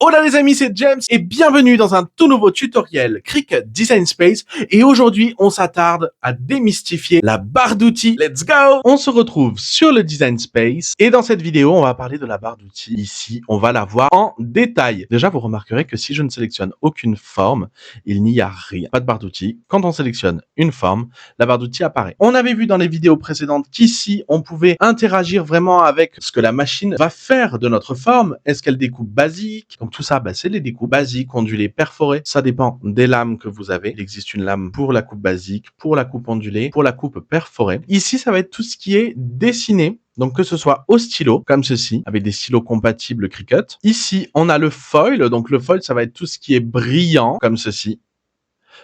Hola les amis, c'est James et bienvenue dans un tout nouveau tutoriel Cricut Design Space. Et aujourd'hui, on s'attarde à démystifier la barre d'outils. Let's go! On se retrouve sur le Design Space et dans cette vidéo, on va parler de la barre d'outils. Ici, on va la voir en détail. Déjà, vous remarquerez que si je ne sélectionne aucune forme, il n'y a rien. Pas de barre d'outils. Quand on sélectionne une forme, la barre d'outils apparaît. On avait vu dans les vidéos précédentes qu'ici, on pouvait interagir vraiment avec ce que la machine va faire de notre forme. Est-ce qu'elle découpe basique? Donc tout ça, c'est les découpes basiques, ondulées, perforées. Ça dépend des lames que vous avez. Il existe une lame pour la coupe basique, pour la coupe ondulée, pour la coupe perforée. Ici, ça va être tout ce qui est dessiné. Donc que ce soit au stylo, comme ceci, avec des stylos compatibles Cricut. Ici, on a le foil. Donc le foil, ça va être tout ce qui est brillant, comme ceci.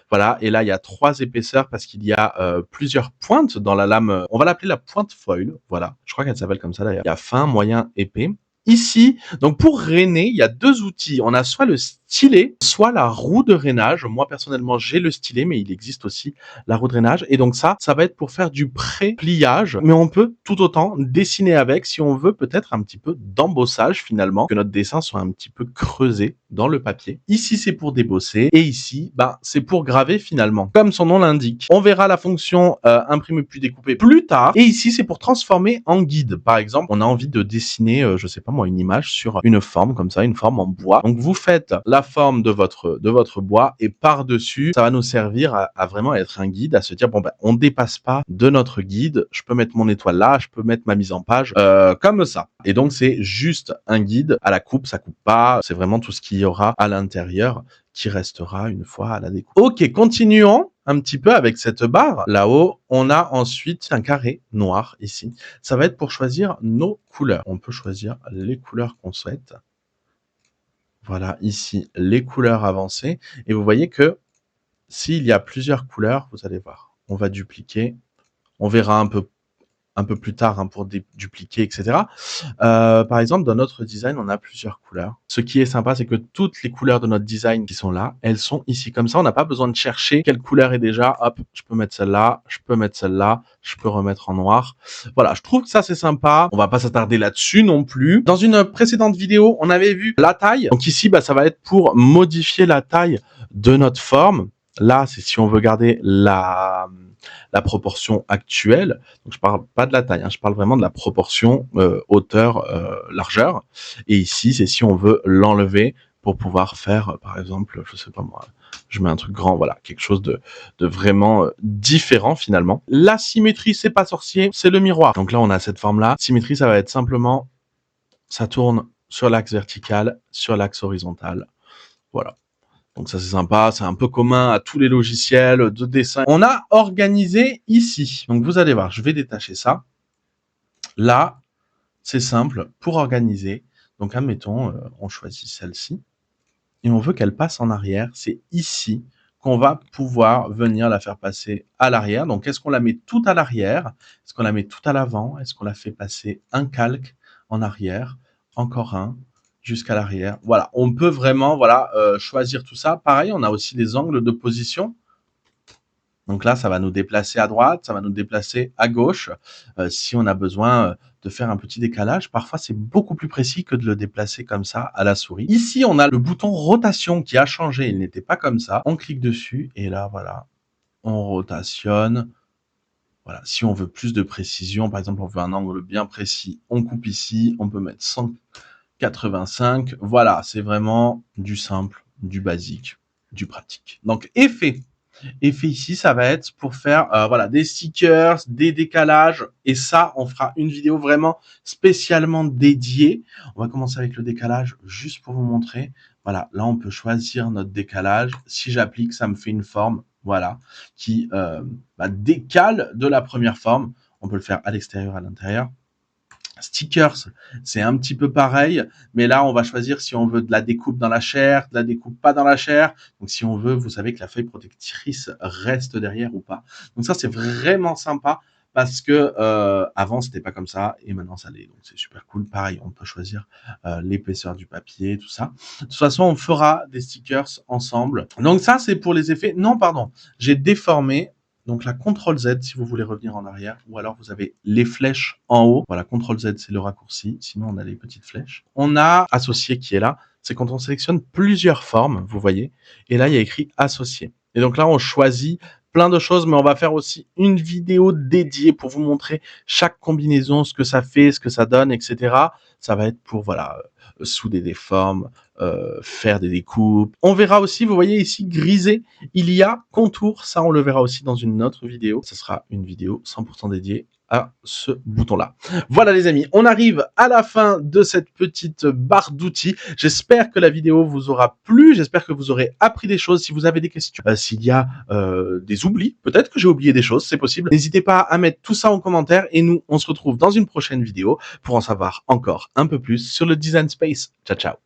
Voilà, et là, il y a 3 épaisseurs parce qu'il y a plusieurs pointes dans la lame. On va l'appeler la pointe foil. Voilà, je crois qu'elle s'appelle comme ça d'ailleurs. Il y a fin, moyen, épais. Ici, donc pour rainer, il y a 2 outils. On a soit le stylet, soit la roue de rainage. Moi, personnellement, j'ai le stylet, mais il existe aussi la roue de rainage. Et donc ça va être pour faire du pré-pliage. Mais on peut tout autant dessiner avec si on veut peut-être un petit peu d'embossage finalement, que notre dessin soit un petit peu creusé dans le papier. Ici, c'est pour débosser. Et ici, c'est pour graver finalement, comme son nom l'indique. On verra la fonction imprimer puis découper plus tard. Et ici, c'est pour transformer en guide. Par exemple, on a envie de dessiner, je sais pas moi, une image sur une forme comme ça, une forme en bois. Donc vous faites la forme de votre bois et par-dessus, ça va nous servir à vraiment être un guide, à se dire on dépasse pas de notre guide. Je peux mettre mon étoile là, je peux mettre ma mise en page comme ça. Et donc c'est juste un guide à la coupe, ça coupe pas. C'est vraiment tout ce qu'il y aura à l'intérieur qui restera une fois à la découpe. Ok, continuons un petit peu avec cette barre. Là-haut, on a ensuite un carré noir ici. Ça va être pour choisir nos couleurs. On peut choisir les couleurs qu'on souhaite. Voilà, ici, les couleurs avancées. Et vous voyez que s'il y a plusieurs couleurs, vous allez voir, on va dupliquer. On verra un peu plus tard pour dupliquer, etc. Par exemple, dans notre design, on a plusieurs couleurs. Ce qui est sympa, c'est que toutes les couleurs de notre design qui sont là, elles sont ici. Comme ça, on n'a pas besoin de chercher quelle couleur est déjà. Hop, je peux mettre celle-là, je peux mettre celle-là, je peux remettre en noir. Voilà, je trouve que ça, c'est sympa. On va pas s'attarder là-dessus non plus. Dans une précédente vidéo, on avait vu la taille. Donc ici, ça va être pour modifier la taille de notre forme. Là, c'est si on veut garder la proportion actuelle. Donc je parle pas de la taille, je parle vraiment de la proportion hauteur largeur. Et ici, c'est si on veut l'enlever pour pouvoir faire, par exemple, je sais pas moi, je mets un truc grand, voilà, quelque chose de vraiment différent finalement. La symétrie, c'est pas sorcier, c'est le miroir. Donc là, on a cette forme-là. Symétrie, ça va être simplement, ça tourne sur l'axe vertical, sur l'axe horizontal. Voilà. Donc ça c'est sympa, c'est un peu commun à tous les logiciels de dessin. On a organisé ici. Donc vous allez voir, je vais détacher ça. Là, c'est simple, pour organiser. Donc admettons, on choisit celle-ci et on veut qu'elle passe en arrière. C'est ici qu'on va pouvoir venir la faire passer à l'arrière. Donc est-ce qu'on la met tout à l'arrière? Est-ce qu'on la met tout à l'avant? Est-ce qu'on la fait passer un calque en arrière? Encore un jusqu'à l'arrière. Voilà, on peut vraiment choisir tout ça. Pareil, on a aussi des angles de position. Donc là, ça va nous déplacer à droite, ça va nous déplacer à gauche. Si on a besoin de faire un petit décalage, parfois c'est beaucoup plus précis que de le déplacer comme ça à la souris. Ici, on a le bouton rotation qui a changé, il n'était pas comme ça. On clique dessus et là, voilà, on rotationne. Voilà, si on veut plus de précision, par exemple, on veut un angle bien précis, on coupe ici, on peut mettre 185. Voilà, c'est vraiment du simple, du basique, du pratique. Donc, effet. Effet ici, ça va être pour faire des stickers, des décalages. Et ça, on fera une vidéo vraiment spécialement dédiée. On va commencer avec le décalage juste pour vous montrer. Voilà, là, on peut choisir notre décalage. Si j'applique, ça me fait une forme, voilà, qui décale de la première forme. On peut le faire à l'extérieur, à l'intérieur. Stickers, c'est un petit peu pareil, mais là, on va choisir si on veut de la découpe dans la chair, de la découpe pas dans la chair. Donc, si on veut, vous savez que la feuille protectrice reste derrière ou pas. Donc, ça, c'est vraiment sympa parce que avant, c'était pas comme ça et maintenant, ça l'est. Donc, c'est super cool. Pareil, on peut choisir l'épaisseur du papier, tout ça. De toute façon, on fera des stickers ensemble. Donc, ça, c'est pour les effets. Non, pardon, j'ai déformé. Donc la CTRL Z si vous voulez revenir en arrière, ou alors vous avez les flèches en haut. Voilà, CTRL Z c'est le raccourci, sinon on a les petites flèches. On a associé qui est là, c'est quand on sélectionne plusieurs formes, vous voyez, et là, il y a écrit associé. Et donc là, on choisit plein de choses, mais on va faire aussi une vidéo dédiée pour vous montrer chaque combinaison, ce que ça fait, ce que ça donne, etc. Ça va être pour, voilà, souder des formes, faire des découpes. On verra aussi, vous voyez ici, grisé, il y a contour, ça on le verra aussi dans une autre vidéo. Ce sera une vidéo 100% dédiée à ce bouton-là. Voilà les amis, on arrive à la fin de cette petite barre d'outils. J'espère que la vidéo vous aura plu, j'espère que vous aurez appris des choses. Si vous avez des questions, s'il y a des oublis, peut-être que j'ai oublié des choses, c'est possible. N'hésitez pas à mettre tout ça en commentaire et nous, on se retrouve dans une prochaine vidéo pour en savoir encore un peu plus sur le Design Space. Ciao, ciao.